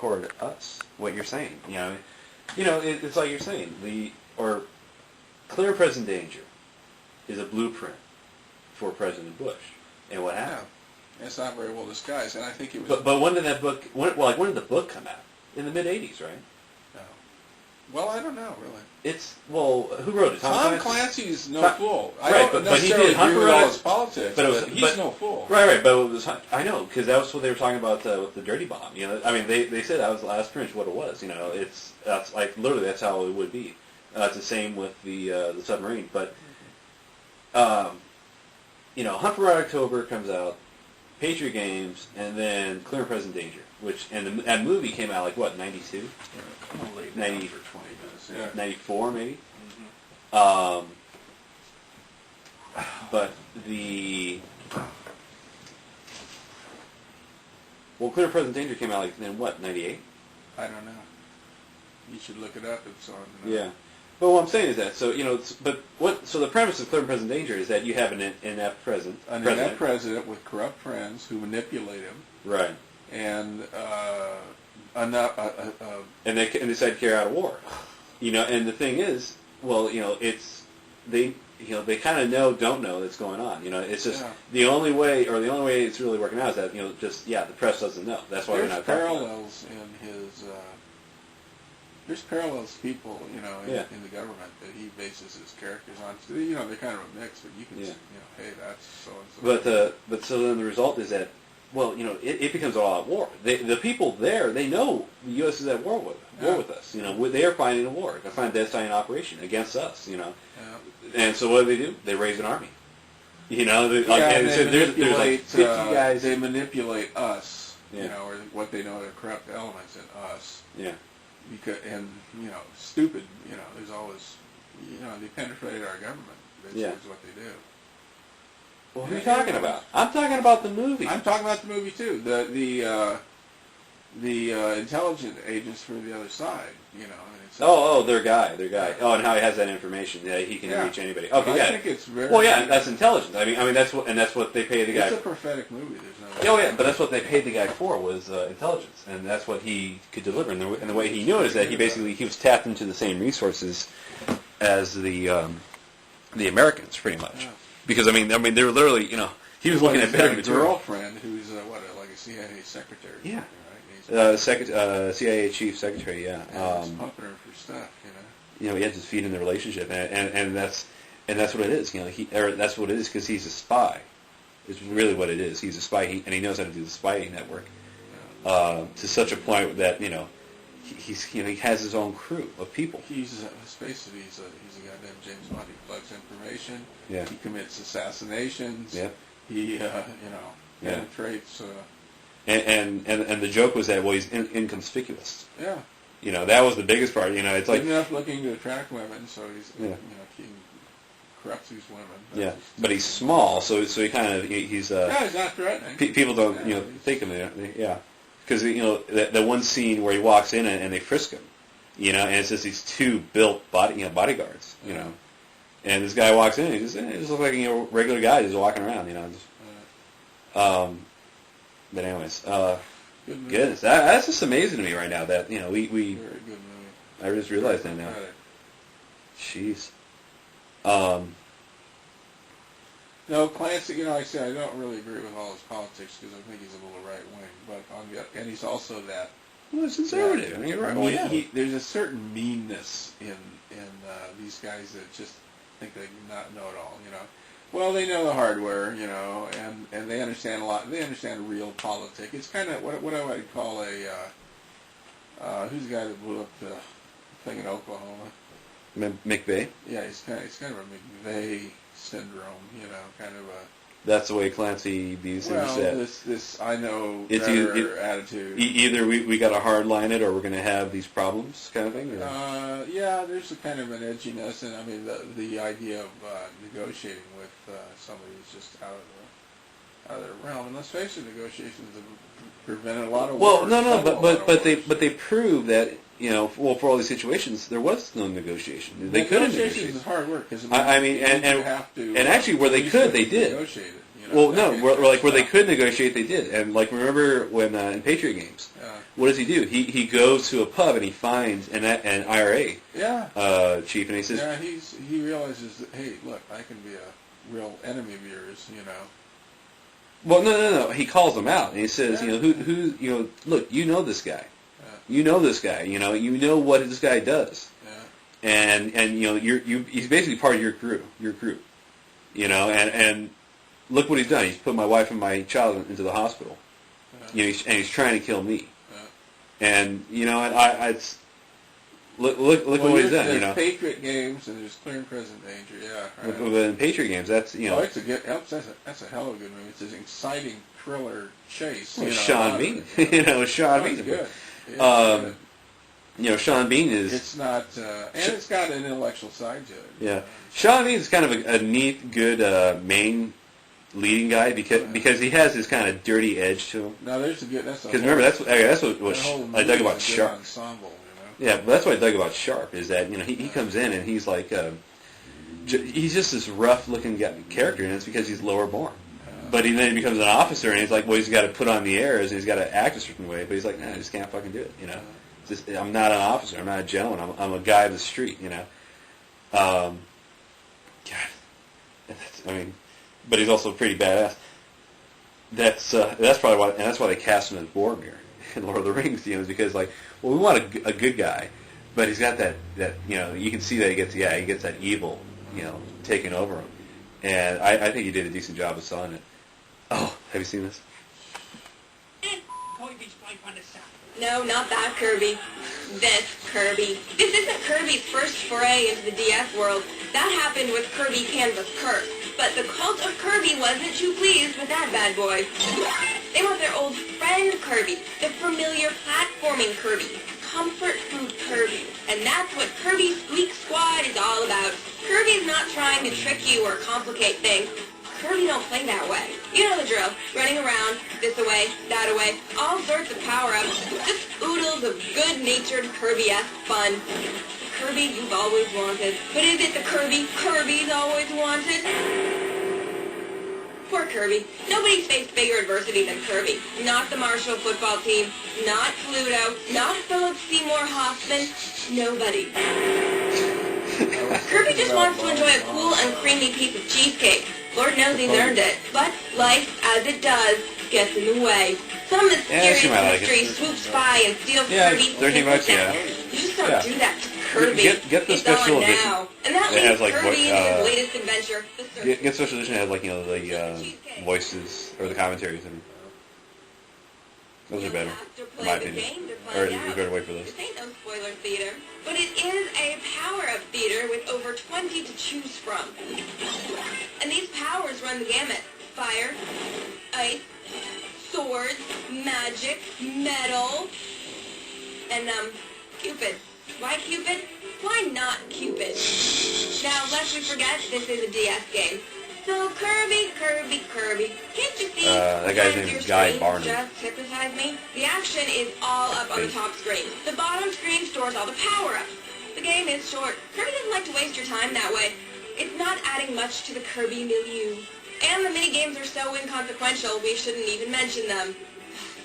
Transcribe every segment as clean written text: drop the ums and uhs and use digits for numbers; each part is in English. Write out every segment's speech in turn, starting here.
toward us. What you're saying, it's like you're saying. Clear present danger is a blueprint for President Bush, and what happened? Yeah, it's not very well disguised, and I think it was. But when did that book? When did the book come out? In the mid '80s, right? No. Well, I don't know really. Who wrote it? Tom Clancy's no fool. I Right, don't but he necessarily did agree with all Hunt his politics, but he's no fool. Right, but it was, I know, because that was what they were talking about with the dirty bomb. They said that's pretty much what it was. That's like literally that's how it would be. It's the same with the submarine, but Hunt for Red October comes out, Patriot Games, and then Clear and Present Danger, that movie came out like what, 92? Yeah, 90 for 20 minutes. Yeah. 94 maybe. Mm-hmm. But Clear and Present Danger came out like in what, 98? I don't know. You should look it up. It's on. Yeah. But what I'm saying is that, so the premise of Clear and Present Danger is that you have an inept president. An inept president with corrupt friends who manipulate him. Right. And and they decide to carry out a war. And the thing is, they kind of don't know that's going on. It's just the only way it's really working out is that the press doesn't know. That's why they're not talking about it. Parallels in his. There's parallels people, in the government that he bases his characters on. So, they're kind of a mix, but you can, hey, that's so and so. But so then the result is that, it becomes an all-out war. The people there, they know the U.S. is at war with us. They are fighting a war, a clandestine operation against us. And so what do? They raise an army. They manipulate, 50 guys. They manipulate us. Yeah. Or what they know are corrupt elements in us. Yeah. Because stupid. There's always, they penetrated our government. That's what they do. Well, who are you talking about? I'm talking about the movie. I'm talking about the movie too. The intelligence agents for the other side. Their guy. Oh, and how he has that information. Yeah, he can reach anybody. Okay, I think it's very. Well, yeah, that's intelligence. I mean, that's what they pay the guy. It's a prophetic movie. There's no. But that's what they paid the guy for was intelligence, and that's what he could deliver. And the way he knew it is that he was tapped into the same resources as the Americans, pretty much. Yeah. Because they were literally, he was looking at better material. Girlfriend who's like a CIA secretary. Yeah. Right? CIA chief secretary. Yeah. He's pumping her for stuff. He had to feed in the relationship, and that's what it is. That's what it is because he's a spy. Is really what it is. He's a spy, and he knows how to do the spy network to such a point that he has his own crew of people. He's basically he's a goddamn James Bond. He collects information. Yeah. He commits assassinations. Yeah. He penetrates. And the joke was that he's inconspicuous. Yeah. That was the biggest part. It's like enough looking to attract women, so he's he corrupts these women. Yeah, but he's small, so he kind of he's he's not threatening. People don't think of him. Yeah, because that one scene where he walks in and they frisk him, and it's just these two built bodyguards, and this guy walks in and he just looks like a regular guy just walking around, But anyways, goodness, that's just amazing to me right now that we very good movie. I just realized that now. Jeez. No, Clancy, I say I don't really agree with all his politics because I think he's a little right wing, and he's also that. Well, it's conservative. You're right. Well, yeah. There's a certain meanness in these guys that just think they not know it all. Well, they know the hardware, and they understand a lot. They understand real politics. It's kind of what I would call a who's the guy that blew up the thing in Oklahoma? McVeigh. Yeah, he's kind of a McVeigh syndrome, kind of a. That's the way Clancy views him. Well, this I know it's better attitude. Either we got to hardline it, or we're going to have these problems, kind of thing. Yeah, there's a kind of an edginess, and the idea of negotiating with somebody who's just out of their realm. And let's face it, negotiations have prevented a lot of. Well, but they prove that. For all these situations, there was no negotiation. They couldn't negotiate. Negotiations is hard work because and actually, where they could, they did. Negotiate it, Well, no, where they could negotiate, they did. And like, remember when in Patriot games, what does he do? He goes to a pub and he finds an IRA chief, and he says, he realizes that, hey, look, I can be a real enemy of yours, you know. Well, no. He calls them out and he says, who, look, you know this guy. You know this guy. You know what this guy does. And he's basically part of your group. And look what he's done. He's put my wife and my child into the hospital. He's trying to kill me. And it's look at what he's done. There's Patriot games and there's clear and present danger. Yeah. Right. But in Patriot games, that's that's a hell of a good movie. It's an exciting thriller chase. Sean Bean. Sean Bean. Good. Sean Bean is... It's not... and it's got an intellectual side to it. Yeah. Sean Bean is kind of a neat, good main leading guy because he has this kind of dirty edge to him. No, there's a good... Because remember, that's what I dug about Sharp. Ensemble, Yeah, but that's what I dug about Sharp, is that, he comes in and he's like... he's just this rough-looking character, and it's because he's lower born. But then he becomes an officer, and he's like, well, he's got to put on the airs, and he's got to act a certain way. But he's like, nah, I just can't fucking do it, I'm not an officer. I'm not a gentleman. I'm a guy of the street, God. But he's also pretty badass. That's probably why, and that's why they cast him as Boromir in Lord of the Rings, is because, we want a good guy, but he's got that, you can see that he gets that evil, taking over him. And I think he did a decent job of selling it. Oh, have you seen this? No, not that Kirby. This Kirby. This isn't Kirby's first foray into the DS world. That happened with Kirby Canvas Curse. But the cult of Kirby wasn't too pleased with that bad boy. They want their old friend Kirby, the familiar platforming Kirby, comfort food Kirby. And that's what Kirby Squeak Squad is all about. Kirby's not trying to trick you or complicate things. Kirby don't play that way. You know the drill. Running around, this away, that away, all sorts of power-ups. Just oodles of good-natured Kirby-esque fun. Kirby you've always wanted. But is it the Kirby Kirby's always wanted? Poor Kirby. Nobody's faced bigger adversity than Kirby. Not the Marshall football team. Not Pluto. Not Philip Seymour Hoffman. Nobody. Kirby just wants to enjoy a cool and creamy piece of cheesecake. Lord knows he's earned it. But life, as it does, gets in the way. Some mysterious mystery swoops by and steals Kirby. $13, yeah. You just don't do that to Kirby. Get the special edition. Now. And that leaves Kirby in his latest adventure. Get special edition that has the voices or the commentaries. And those are better, in my opinion. Or you better wait for those. This ain't no spoiler theater, but it is a power-up theater with over 20 to choose from. And these powers run the gamut. Fire, ice, swords, magic, metal, and, Cupid. Why Cupid? Why not Cupid? Now, lest we forget, this is a DS game. So Kirby. Can't you see? That guy's name is Guy Barnum. Just hypnotize me. The action is all up on the top screen. The bottom screen stores all the power-ups. The game is short. Kirby doesn't like to waste your time that way. It's not adding much to the Kirby milieu. And the mini-games are so inconsequential, we shouldn't even mention them.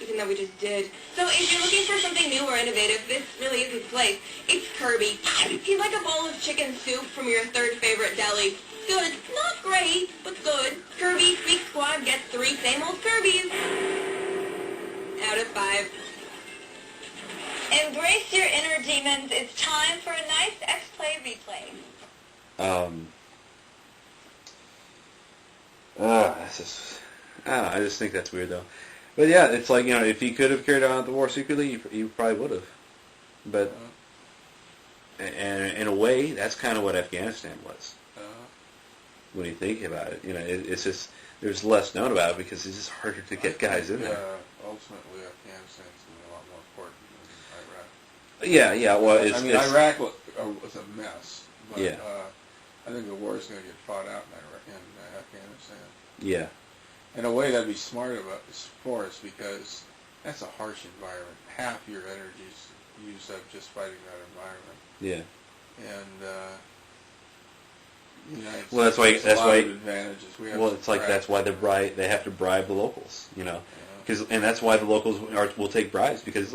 Even though we just did. So if you're looking for something new or innovative, this really isn't the place. It's Kirby. He's like a bowl of chicken soup from your third favorite deli. Good. Not great, but good. Kirby Squeak Squad gets 3 same old Kirbys. Out of 5. Embrace your inner demons. It's time for a nice X-Play replay. I just think that's weird, though. But yeah, it's like, if he could have carried on the war secretly, he probably would have. But, and in a way, that's kind of what Afghanistan was. When you think about it, it's just, there's less known about it because it's just harder to get guys in there. Ultimately, Afghanistan's a lot more important than Iraq. Yeah, well, Iraq was a mess. But, yeah. I think the war is going to get fought out in Afghanistan. Yeah. In a way, that'd be smart for us because that's a harsh environment. Half your energy is used up just fighting that environment. Yeah. And United Well, that's States why- has a lot why- of advantages. We have Well, to it's like brag. that's why they have to bribe the locals, you know, and that's why the locals will take bribes because